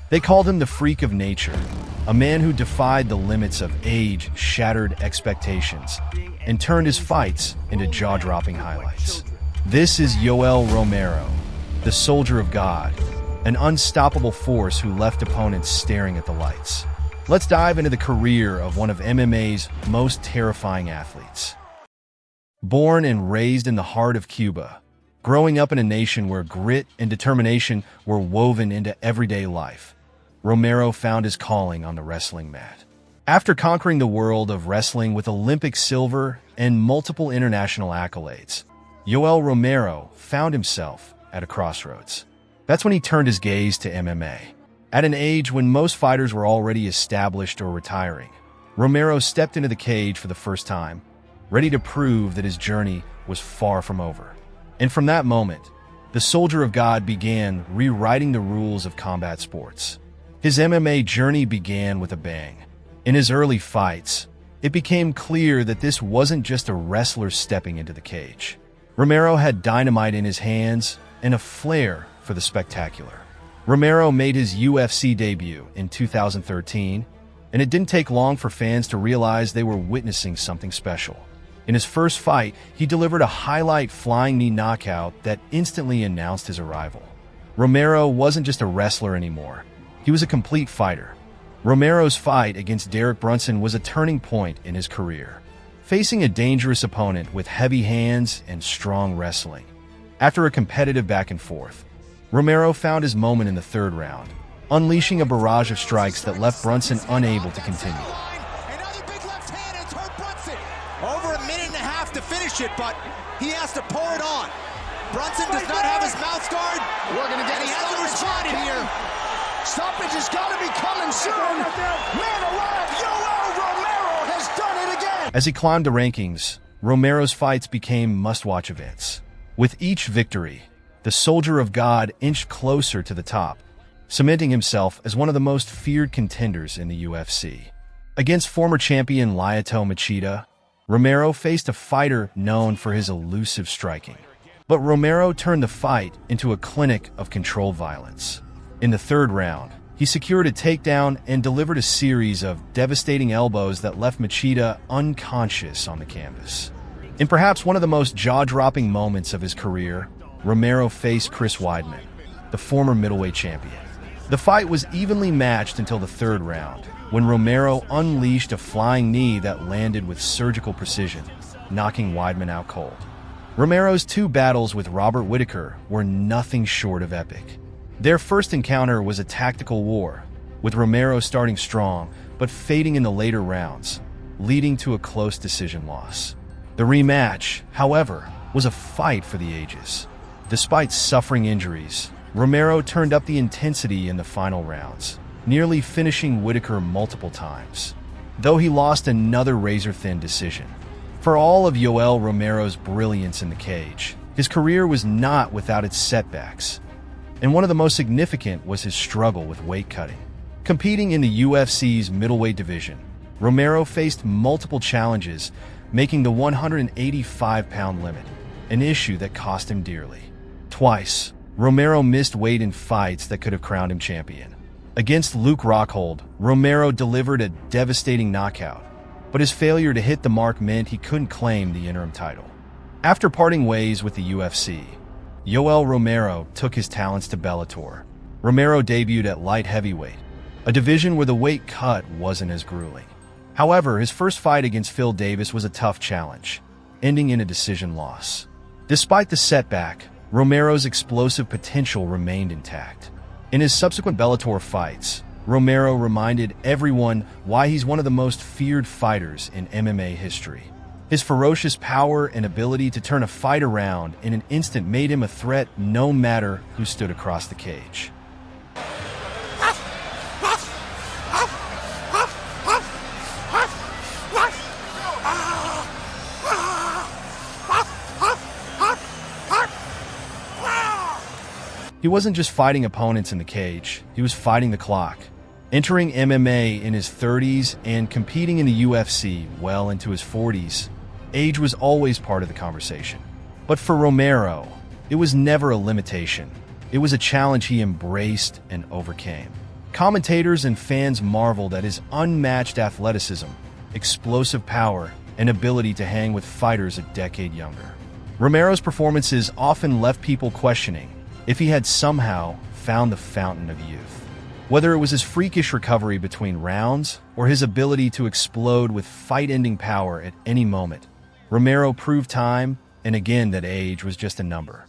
They called him the freak of nature, a man who defied the limits of age, shattered expectations, and turned his fights into jaw-dropping highlights. This is Yoel Romero, the soldier of God, an unstoppable force who left opponents staring at the lights. Let's dive into the career of one of MMA's most terrifying athletes. Born and raised in the heart of Cuba, growing up in a nation where grit and determination were woven into everyday life, Romero found his calling on the wrestling mat. After conquering the world of wrestling with Olympic silver and multiple international accolades, Yoel Romero found himself at a crossroads. That's when he turned his gaze to MMA. At an age when most fighters were already established or retiring, Romero stepped into the cage for the first time, ready to prove that his journey was far from over. And from that moment, the soldier of God began rewriting the rules of combat sports. His MMA journey began with a bang. In his early fights, it became clear that this wasn't just a wrestler stepping into the cage. Romero had dynamite in his hands and a flair for the spectacular. Romero made his UFC debut in 2013, and it didn't take long for fans to realize they were witnessing something special. In his first fight, he delivered a highlight flying knee knockout that instantly announced his arrival. Romero wasn't just a wrestler anymore. He was a complete fighter. Romero's fight against Derek Brunson was a turning point in his career, facing a dangerous opponent with heavy hands and strong wrestling. After a competitive back and forth, Romero found his moment in the third round, unleashing a barrage of strikes that left Brunson unable to continue. Another big left hand has hurt Brunson. Over a minute and a half to finish it, but he has to pour it on. Brunson does not have his mouth guard. We're going to get. He hasn't responded here. Stoppage has got to be coming soon. Man alive, Yoel Romero has done it again. As he climbed the rankings, Romero's fights became must-watch events. With each victory, the soldier of God inched closer to the top, cementing himself as one of the most feared contenders in the UFC. Against former champion Lyoto Machida, Romero faced a fighter known for his elusive striking. But Romero turned the fight into a clinic of controlled violence. In the third round, he secured a takedown and delivered a series of devastating elbows that left Machida unconscious on the canvas. In perhaps one of the most jaw-dropping moments of his career, Romero faced Chris Weidman, the former middleweight champion. The fight was evenly matched until the third round, when Romero unleashed a flying knee that landed with surgical precision, knocking Weidman out cold. Romero's two battles with Robert Whittaker were nothing short of epic. Their first encounter was a tactical war, with Romero starting strong but fading in the later rounds, leading to a close decision loss. The rematch, however, was a fight for the ages. Despite suffering injuries, Romero turned up the intensity in the final rounds, nearly finishing Whittaker multiple times, though he lost another razor-thin decision. For all of Yoel Romero's brilliance in the cage, his career was not without its setbacks, and one of the most significant was his struggle with weight cutting. Competing in the UFC's middleweight division, Romero faced multiple challenges, making the 185-pound limit an issue that cost him dearly. Twice, Romero missed weight in fights that could have crowned him champion. Against Luke Rockhold, Romero delivered a devastating knockout, but his failure to hit the mark meant he couldn't claim the interim title. After parting ways with the UFC, Yoel Romero took his talents to Bellator. Romero debuted at light heavyweight, a division where the weight cut wasn't as grueling. However, his first fight against Phil Davis was a tough challenge, ending in a decision loss. Despite the setback, Romero's explosive potential remained intact. In his subsequent Bellator fights, Romero reminded everyone why he's one of the most feared fighters in MMA history. His ferocious power and ability to turn a fight around in an instant made him a threat no matter who stood across the cage. He wasn't just fighting opponents in the cage, he was fighting the clock. Entering MMA in his 30s and competing in the UFC well into his 40s, age was always part of the conversation. But for Romero, it was never a limitation. It was a challenge he embraced and overcame. Commentators and fans marveled at his unmatched athleticism, explosive power, and ability to hang with fighters a decade younger. Romero's performances often left people questioning if he had somehow found the fountain of youth. Whether it was his freakish recovery between rounds or his ability to explode with fight-ending power at any moment, Romero proved time and again that age was just a number.